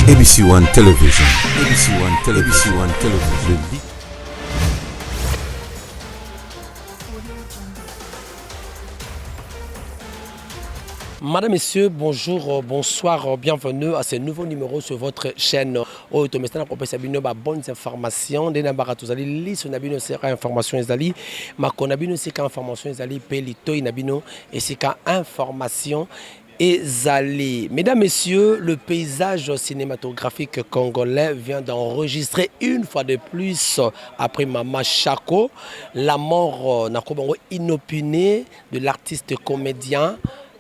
ABC One Television. ABC One Television. ABC One Television. Madame, Messieurs, bonjour, bonsoir, bienvenue à ce nouveau numéro sur votre chaîne. Oh, to mestana ko pesa bino ba bonnes informations de na bara tozali li so na bino sera information ezali makona bino sika information ezali pelito na bino et sika information ezali. Mesdames, Messieurs, le paysage cinématographique congolais vient d'enregistrer une fois de plus après Mama Chako la mort nakobango inopinée de l'artiste comédien,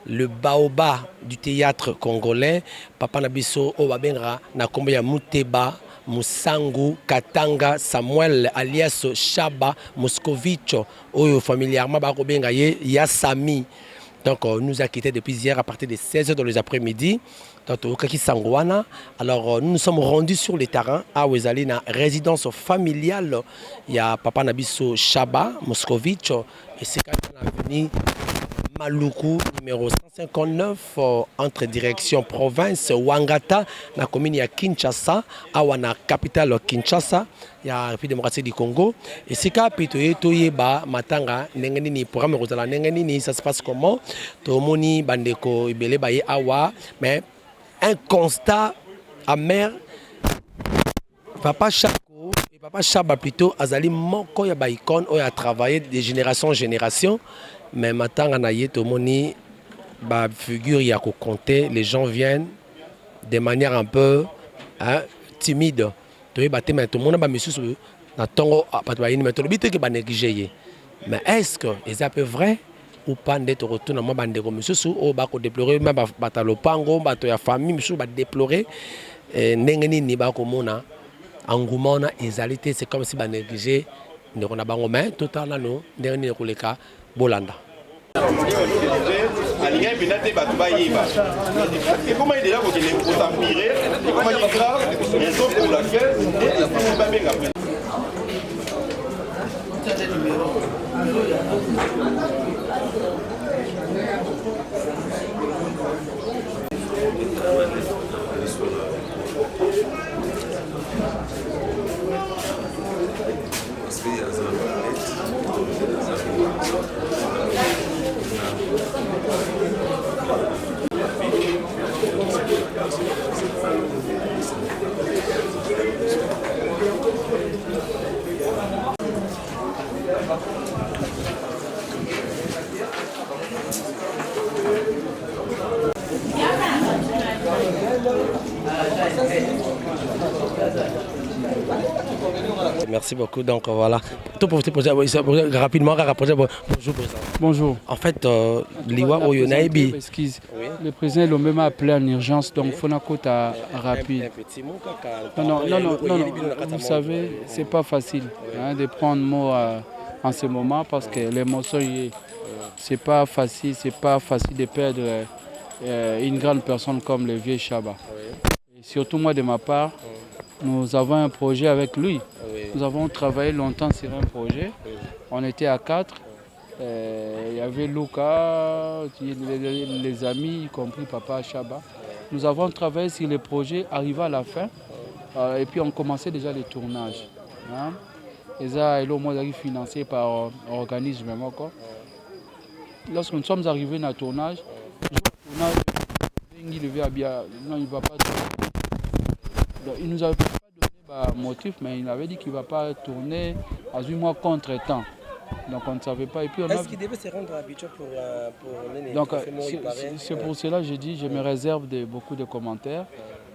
le baobab du théâtre congolais, Papa Nabiso Obabenra, Nakombeya Muteba, Musangu, Katanga, Samuel, alias Chaba, Moscovitch, Oyo familièrement, Bakobenga Yassami. Donc, nous a quittés depuis hier à partir de 16h dans les après-midi. Alors, nous nous sommes rendus sur le terrain à Ouezali, na résidence familiale. Il y a Papa Nabiso Chaba, Moscovitch, et c'est quand on est venu Maluku, numéro 159, entre direction province Wangata, na commune ya Kinshasa, awana capitale Kinshasa, ya République démocratique du Congo. Et c'est quand Toyeba Matanga, Nengeni, programme Rosala Nengeni, ça se passe comment? Tomoni Bandeko Ibele Baye Awa, mais un constat amer. Papa Chako et Papa Chaba plutôt, Azali Moko ya Baïkon, a travaillé de génération en génération. Mais maintenant, on a une figure qui a compté, les gens viennent de manière un peu timide. Mais est-ce que c'est un peu vrai ou pas d'être retourné à bande comme monsieur ou ba ko déplorer même batalo pango bato ya famille monsieur ba déplorer ndengeni ni ba ko mona engouement na ezalité c'est comme si ba négliger ne on a bango main total là non ndengeni ko leka bolanda. Alien binate batuba yeba. Et comment il est là pour qu'il faut s'empirer? Et comment il est grave? Raison pour laquelle on va bien après. Merci beaucoup. Donc voilà. Tout pour rapidement rapprocher. Bonjour président. Bonjour. En fait, Liwa Oyonaïbi. Le président m'a même appelé en urgence, donc il faut un rapide. Non. Vous savez, c'est pas facile de prendre mot en ce moment parce que l'émotion, c'est pas facile de perdre une grande personne comme le vieux Chaba. Et surtout moi de ma part, nous avons un projet avec lui. Nous avons travaillé longtemps sur un projet. On était à 4. Il y avait Luca, les amis, y compris Papa Chaba. Nous avons travaillé sur le projet, arrivé à la fin. Et puis on commençait déjà les tournages. Et ça, le monde est financé par un organisme. Lorsque nous sommes arrivés dans le tournage, il ne va pas. Il nous avait motif, mais il avait dit qu'il ne va pas tourner à 8 mois contre-temps. Donc on ne savait pas. Est-ce qu'il devait se rendre habitué pour donc c'est pour cela que je dis je me réserve beaucoup de commentaires.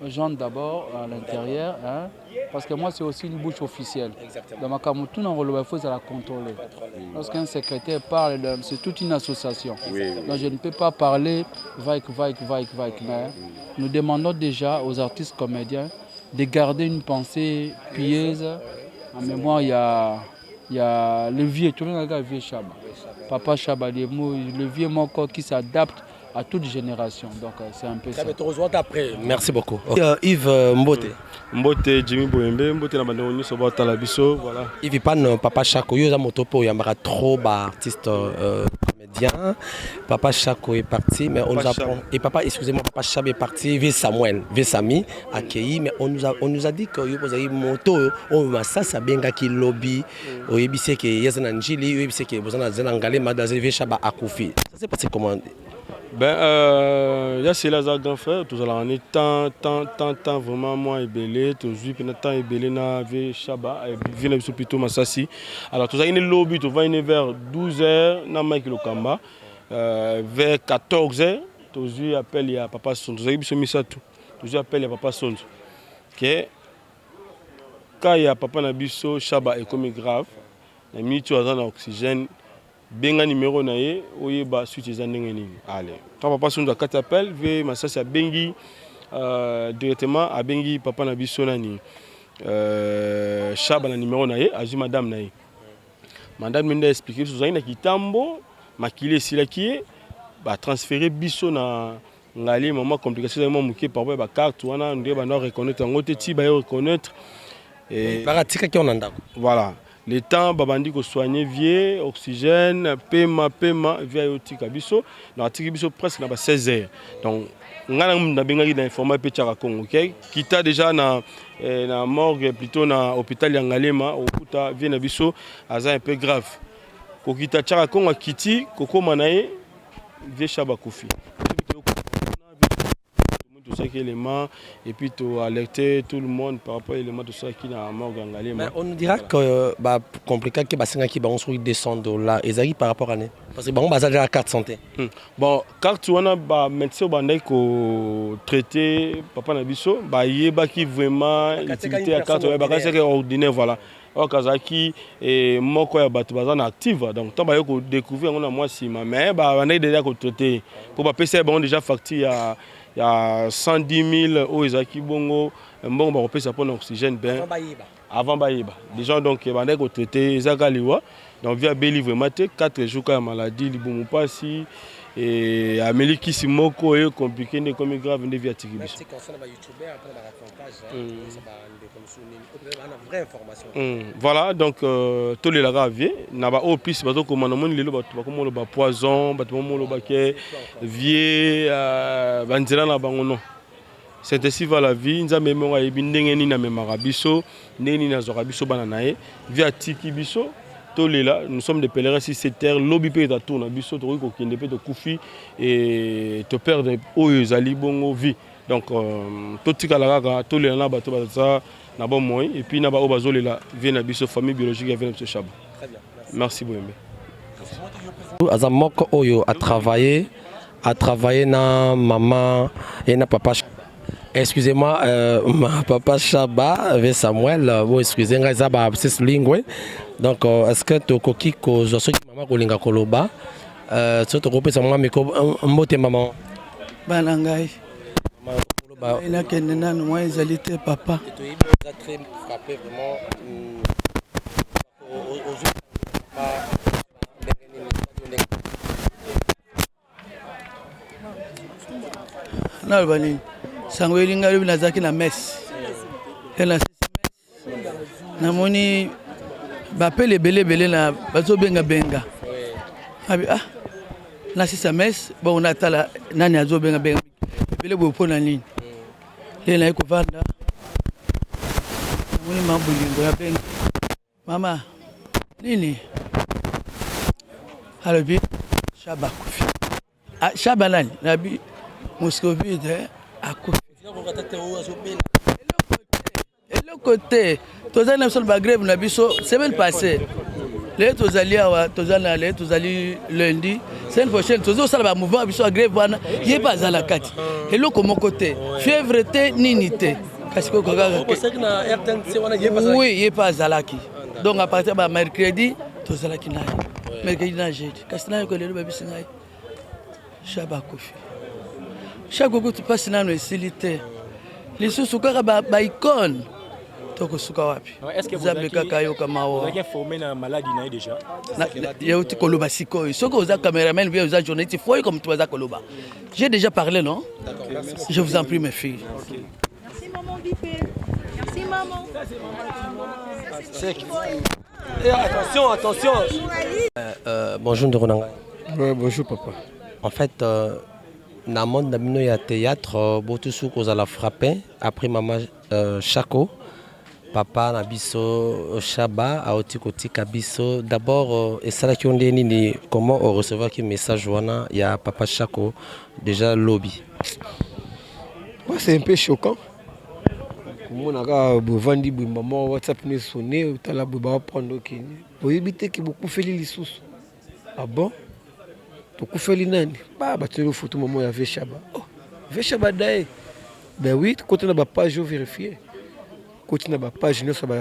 Jean d'abord à l'intérieur, parce que moi c'est aussi une bouche officielle. Dans ma camoufle, il faut la contrôler. Lorsqu'un secrétaire parle, c'est toute une association. Donc je ne peux pas parler vague. Mais nous demandons déjà aux artistes comédiens de garder une pensée pieuse. En mémoire, il y a le vieux, tout le monde a le vieux Chaba. Papa Chaba, le vieux Moko qui s'adapte à toute génération. Donc c'est un peu ça. Après. Merci beaucoup. Yves Mbote. Mbote, Jimmy Boyembe, Mbote na bandoni soba talabiso, voilà. Yves Pan, Papa Chako, yo za motopo yambara trop ba artiste Comédien. Papa Chako est parti, mais on nous apprend. Et papa, excusez-moi, papa Chab est parti, V Samuel, V Sami, accueilli, mais on nous a dit que vous avez moto, ça, ça bien qui lobby, au Yébissé qui est Yazananjili, au Yébissé qui est Bozana Zanangale, Madame V Chaba Akoufi. Ça s'est passé comment? Ben, là c'est là un grand frère, tout ça on est tant vraiment moi et belé, tout juste pendant temps et belé na V Chaba, et vient sur plutôt Massassi. Alors tout ça il est lobby, tout va vers 12h na Mike Lokamba, vers 14h, tout juste appelle il y a papa Sonzo, tout ça mis ça tout. Tout juste appelle il y a papa Sonzo. OK. Quand il y a papa Nabiso Chaba est comme grave, la minute où on a oxygène benga numéro naé oyeba suite za ndenge nini allez quand papa sonzo akati appel ve masasi bengi directement a bengi papa na biso nani Chaba na numéro naé azu madame naé madame menda expliquer so na kitambo makile silaki ba transférer biso na ngali moment complication za muke par ba carte wana ndé ba no reconnaître ngote ti ba reconnaître et baratika ki onanda voilà. Le temps, babandi ko soigner vieux, oxygène, paiement, via yotika biso, na tiki biso presque na 16h. Donc ngana na benga na informer pe tchaka Congo, OK? Kita déjà na morgue plutôt na hôpital ya Ngalema, okuta vient na biso aza un peu grave. Ko kita tchaka Congo kiti, koko manaye vie Chaba Kofi. Tout ça qui est élément et puis tu alerter tout le monde par rapport à l'élément de ça qui n'a pas gangé. Mais on dira que bah compliqué que basinga qui on sur $200 et ça par rapport à né parce que bon bazar la carte santé. Bon carte on a bah médecin bandai ko traiter papa na biso bah yeba qui vraiment utilité à carte bah c'est ordinaire voilà. Au Kazaki et moko ya batu bazana active donc tant ba ko découvrir on a moi si mais bah on a déjà ko traiter pour pas PC bon déjà facture il y a 110 000 au Ezaki Bongo, bon, on peut s'apprendre l'oxygène avant Baïba. Les gens donc qui ont traité Zagaliwa, donc via Béli vraiment 4 jours de maladie, ils vont passer et Amélie qui s'est moko et compliqué, ne comme grave, ne via Tigibis. Voilà donc tous les lagaviers n'a pas au plus bateau comme on le comme le poison bateau le baquet vieux banzela na bangono c'est ainsi va la vie nza mémoire et bindenge ni na mémoire biso neni na zora biso bana nae via tiki biso tous les là nous sommes des pèlerins sur cette terre lobby pe ta tourna biso to ko kende pe to kufi et te perdre oyo zali bongo vie donc tout tika la ga tous les là bateau ça na bon moyen et puis na ba obazole la vient na biso famille biologique vient na Chaba. Très bien. Merci Boyembe. Azamoko oyo a travaillé na maman et na papa. Excusez-moi, ma papa Chaba avec Samuel, vous excusez-moi, ça va c'est lingue. Donc est-ce que tu coquille ko zo soki maman ko linga koloba so to ko pesa maman miko mbote maman. Bana ngai. Il a qu'un nan moi ezalité papa. Ça très frappé vraiment na bani sango elinga lobi nazaki na messe. Na moni bapele belé na bazo benga abi na sisa messe bon on atala nani azo benga belé bo pona nini lena iko vanda moni mambo lingo ya benga mama nini alobi Chaba Kofi Chaba nani nabi Moscovite akufi le côté tozali na sol ba grève na biso semaine passée les tozali awa tozana les tozali lundi semaine prochaine tozo sala ba mouvement biso a grève wana yeba zala kati et le comme côté fièvre te ninité kasi ko gaga oui yeba zala ki donc à partir de mercredi tozala ki na mercredi na jeudi kasi na ko le ba bisinga Chaba Kofi chaque fois que tu passes dans nos célité les sous kaka ba icône toko suka wapi est-ce que vous avez formé na maladie na déjà ya uti koloba sikoyo soko oza cameraman bien oza journaliste faut comme tu vas koloba j'ai déjà parlé non d'accord je vous en prie mes filles merci maman Bipé merci maman attention bonjour de Ronanga Ouais, bonjour papa. En fait, dans le monde il y a théâtre, beaucoup de la frappé. Après maman Chako, papa Nabiso Chaba, Aoti Koti Kabiso. D'abord, et ça qui on dit comment on recevoir un message il y a papa Chako déjà lobby. Ouais, c'est un peu choquant. Comme on a vendu maman WhatsApp ne sonné, tu as la boba prendre qui. Pour éviter que beaucoup fait les sous. Ah bon? Beaucoup fait les nani. Bah tu le photo maman il y avait Chaba. Oh, avait Chaba d'ailleurs. Ben oui, quand on a ma page vérifier. Quand on a ma page non ça va.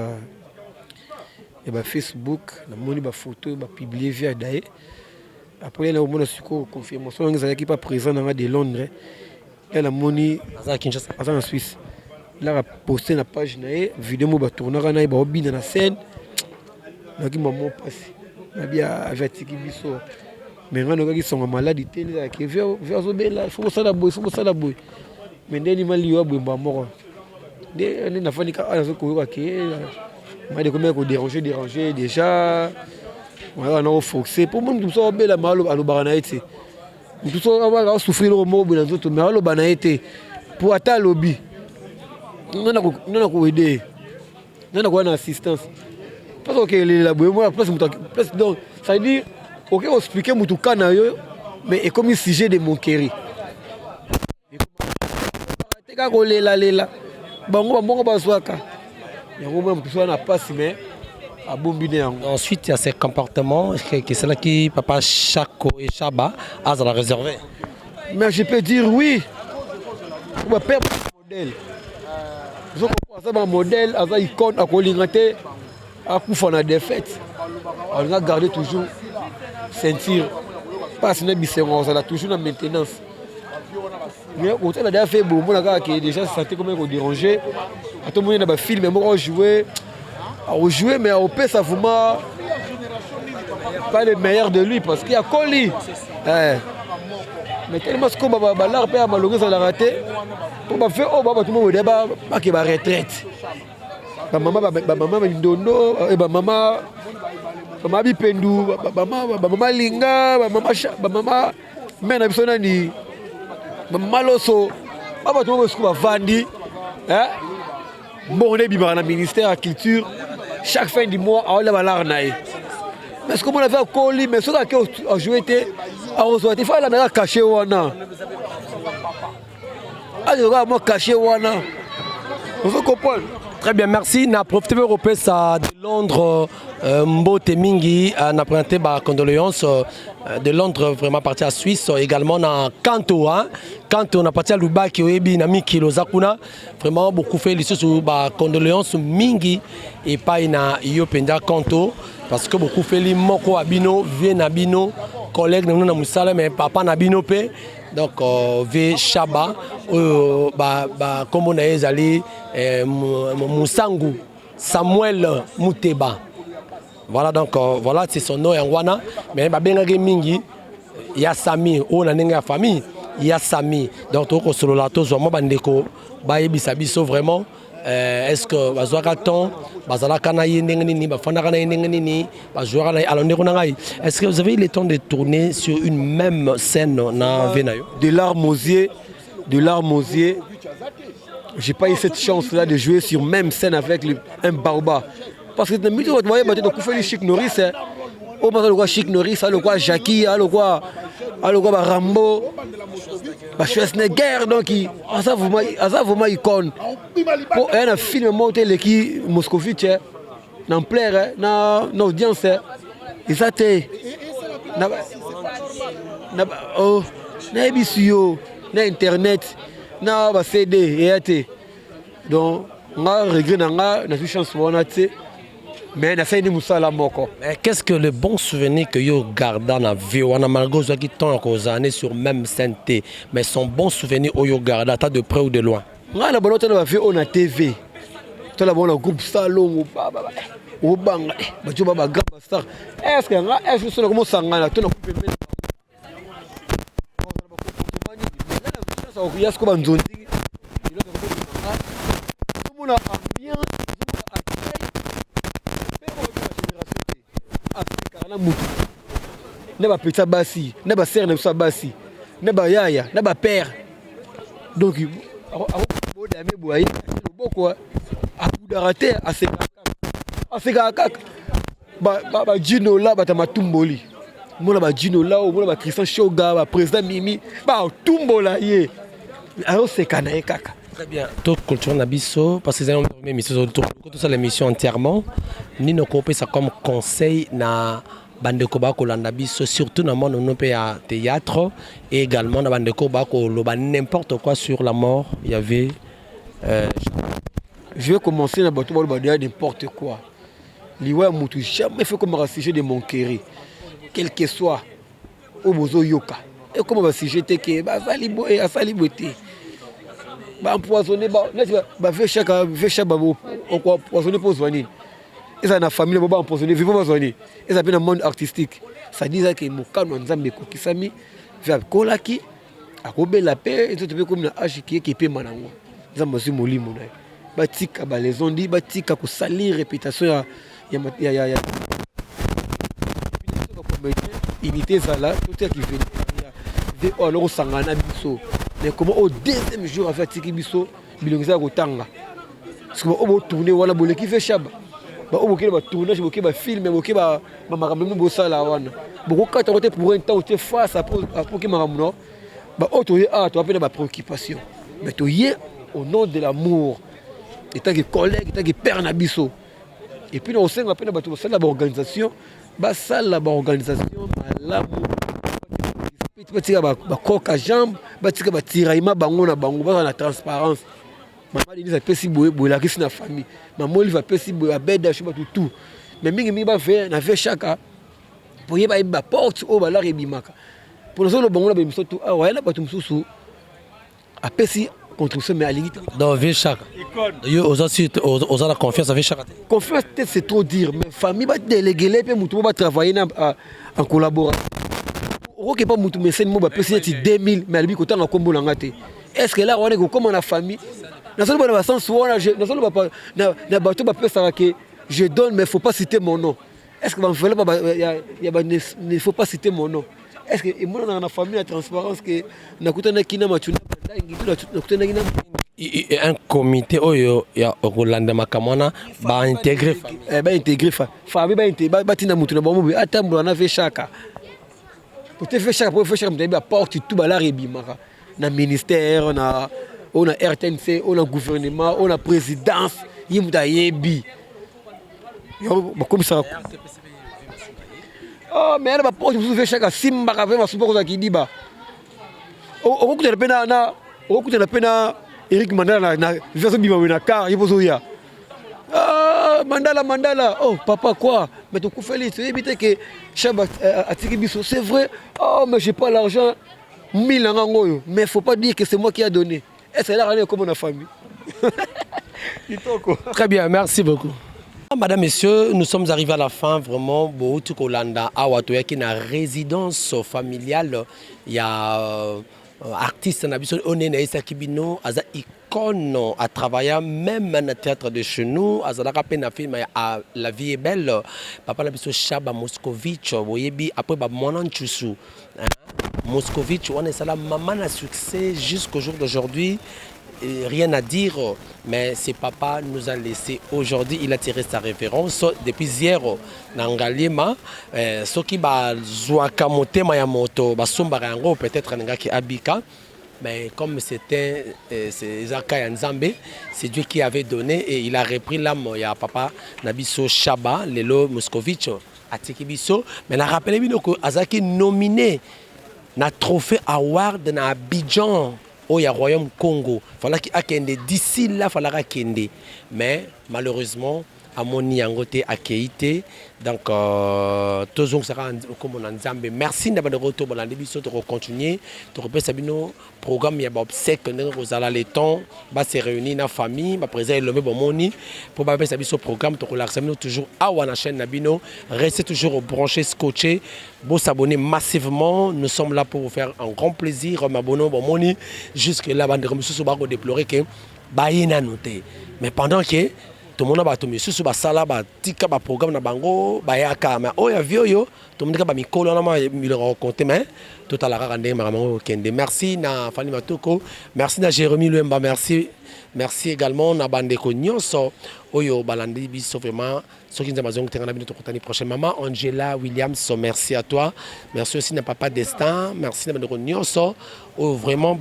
Et bah Facebook, la monnaie ma photo, bah publier via d'ailleurs. Après là au moins sur confirmation on est pas présent dans de Londres. Et la monnaie en Suisse. Là, a posté la page, vidéo va tourner, va dans la scène. Donc, il m'a passé. Il y a des gens mais qui sont malades, ils il faut ça la boue, il faut ça la boue. Mais il m'a dit, il mort. Il n'a pas dit qu'il m'a dérangé déjà. On a forcé. Pour moi, tout ça, on a mal à l'obanaïté. Tout ça, on va souffrir au mot, mais à l'obanaïté. Pour atteindre le lobby. Non, on aider. Non, on a assistance. Parce que la bohémie, donc, ça veut dire, ok, on explique tout cas, mais c'est comme un sujet de mon chéri. Ensuite, il y a ces comportements que c'est là qui papa Chako et Chaba a réservé. Mais je peux dire oui. On va perdre le modèle. Je comprends un modèle, une icône, à Colingate, à Koufana défaite. On a gardé toujours ceinture. Pas si on a toujours la maintenance. Mais au temps on a fait beaucoup, on a déjà senti comme on dérangeait. À tout le monde a filmé, on jouait, mais au PS ça vraiment pas le meilleur de lui parce qu'il y a Coli. Mais tellement ce qu'on va l'art père malheureux ça l'a raté. Pour faire tout le monde débat pas qu'il va retraite. Maman Ndondo et maman Bipendu, maman Linga, maman Mena Bisonani, maman Loso, tout le monde va vendre. Bon, on est dans le ministère de la Culture. Chaque fin du mois, on va l'arnailler. Mais ce qu'on a fait à Coli, mais ce qu'on a joué, il faut aller cacher Wana. Allez, cacher Wana. On se comprend. Très bien, merci. Na profité européen ça de Londres, Mbote Mingi, na présenté ma condoléance de Londres vraiment parti à Suisse également na Kanto hein. Kanto on a parti à Lubaki oyebi na Miki Lozakuna vraiment beaucoup fait les sur ba condoléance Mingi et pas na Yopenda Kanto parce que beaucoup fait les moko abino vient na bino collègue na musala mais papa na bino pe donc V Chaba comme on a ezali Musangu Samuel Muteba. Voilà donc voilà c'est son nom en wana mais babengaki mingi ya Sami on a nenga famille ya Sami donc to ko solo la to zo mo bandeko bayebisa biso vraiment est-ce que bazwaka temps bazala kana yendenge nini bafanda kana yendenge nini bazwaka na alors ndeko ngai est-ce que vous avez eu le temps de tourner sur une même scène na Venayo de larmes aux yeux j'ai pas eu cette chance là de jouer sur même scène avec un barba parce que tu voyez maintenant qu'on fait le Chic Norris au moment le Chic Norris le quoi Jackie le quoi Rambo Schwarzenegger donc ça vraiment icône pour un film monté le qui Moscovitch dans plaire na audience et ça t'est na ebisio na internet na ba CD et até donc nga regret na chance pour até mais na fait ni musala moko. Mais qu'est-ce que le bon souvenir que yo garde dans la vie on a malgré qui tant aux années sur même scène mais son bon souvenir au yo garde à de près ou de loin. Nga na baloto na vie on a TV. Toi la bon groupe salon au bang ba jo ba grand star. Est-ce que nga est-ce que comment sangana to na coupe mais il y a ce qu'on dit tout le ambiance na ba petit basi na ba sœur na biso basi na ba yaya na ba père donc bo dame boye boko akudaraté aseka kaka ba jino la ba tamatumboli mona ba jino la mona ba Christian Shoga ba président Mimi ba tumbola ye alors c'est kana kaka. Très bien. Toute culture nabiso parce que c'est une émission tout ça l'émission entièrement ni no copé ça comme conseil na bandeko ba kolanda biso surtout na monde no pe à théâtre et également na bandeko ba ko loba n'importe quoi sur la mort il y avait je vais commencer na bato ba dire n'importe quoi liwa mutu jamais fait comme un sujet de mon chéri quel que soit au bozo yoka et comme un sujet que ba sali boy asali beauté ba empoisonné ba fait chaque ba empoisonné pour soigner et ça na famille ba empoisonné vivre pas soigner et ça dans le monde artistique ça dit que mokano nzambe ko kisami vers kolaki akobela paix et tout peut comme na âge qui peut manango nzambe si molimo na batika ba les ondi batika ko salir réputation ya unité ça là tout ce qui vient alors sangana biso mais comment au deuxième jour avec tiki biso bilongisa ko tanga parce que on tourner wala boleki fait chaba ba o bokela ba tournage bokela ba film bokela ba makambo no bosala wana beaucoup quand on était pour un temps tu face à pour que makambo ba o to a to apena ba préoccupation mais to yé au nom de l'amour et tant que collègue tant que père na biso et puis on sait apena ba to sala ba organisation ba sala ba organisation malamu batika ba koka jambe batika ba tiraima bango na bango ba na transparence maman dit ça pesi boye la kisi na famille maman il va pesi boye beda chuba tout mais mingi ba faire na fait chaka pour y ba porte au ba la rebimaka pour nous le bango na bimiso tout ah ouais là ba tumsusu a pesi contribution mais à limite dans vie chaka yo aux la confiance avec chaka confiance c'est trop dire mais famille ba déléguer pe mutu ba travailler en collaboration ok pas mutu message mo ba pesi 2000 mais alibi ko tanga kombo na ngate est-ce que là on est comme na famille na solo ba sens wana na solo ba na bato ba pesa que je donne mais faut pas citer mon nom est-ce que ba fele ba ya ba ne faut pas citer mon nom est-ce que moi na famille la transparence que na kutana kina matuna na kutana kina un comité oyo ya Rolanda Makamona ba intégrer famille ba tina mutu na ba mo atambo na fait chaka pour te faire chaque me porte tout la rebimaka na ministère on a RTNC on a gouvernement on a présidence yimuta yebi yo comme ça oh mais ba porte vous faire chaque simba ka vraiment super ko kidiba o ko tena pena na o ko tena pena Eric Mandala na version bima na car yipozo ya Mandala, oh papa quoi? Mais tu fais tu évites que Chaba a tiré biso, c'est vrai. Oh mais j'ai pas l'argent, 1000 ans mais faut pas dire que c'est moi qui a donné. Et c'est là comme on a famille. Très bien, merci beaucoup. Madame, Messieurs, nous sommes arrivés à la fin vraiment. Beaucoup Kolanda, Awatoya qui est une résidence familiale. Il y a artiste Nabiso Onenaïsa Kibino, Aza icône à travailler même dans le théâtre de chez nous. Aza la rapena film La vie est belle. Papa Nabiso Chaba Moscovitch, Boyebi après ba Monan Tchoussou. Moscovitch, on est ça la maman a succès jusqu'au jour d'aujourd'hui. Rien à dire, mais ce papa nous a laissé aujourd'hui. Il a tiré sa référence depuis hier. Nangalima, ce qui va Zouakamote Mayamoto, Basumbarango, peut-être Nangaki Abika, mais comme c'était Zaka Nzambe, c'est Dieu qui avait donné et il a repris l'âme. Il y a papa Nabiso Chaba, Lelo Moscovitch, Atikibiso, mais la rappelé que Azaki nominé na trophée award na Abidjan. Oh, il y a Royaume Congo. Il fallait qu'il y ait d'ici là, il fallait qu'il y ait. Mais malheureusement, à mon niangote à Keïté. Donc, tous les gens comme on a Nzambe. Merci d'avoir de retour dans la démission de continuer. De repasser le programme, il y a obsèque, nous allons les temps, se réunir dans la famille, présenter le même moni pour passer ce programme. De relaxer toujours à la chaîne Nabino. Restez toujours branchés, scotchés. Vous s'abonner massivement. Nous sommes là pour vous faire un grand plaisir. M'abonner bon moni jusque là, bande de remercier sur déplorer que baïna noté. Mais pendant que tomona bato misusu basala batika baprogramme na bango bayaka mais oyo avi oyo tomondika bamikolo wana ma miloko compte mais totala kaka ndenge makambo yango okende. Merci na Fani Matoko, merci na Jérémy Luemba, merci également na bandeko nyonso oyo balandi biso vraiment soki nzambe azongi tenga na bino tokutani prochaine. Maman Angela Williams, merci à toi, merci aussi na Papa Destin, merci na bandeko nyonso oyo vraiment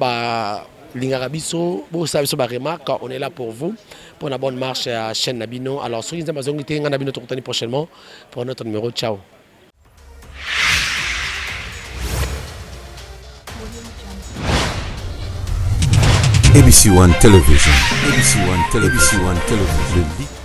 lingaka biso bosala biso baremarque, on est là pour vous pour la bonne marche à chaîne Nabino. Alors soki nzambe azongi tenga na bino tokutani prochainement pour notre numéro. Ciao. ABC One Television. ABC One Television.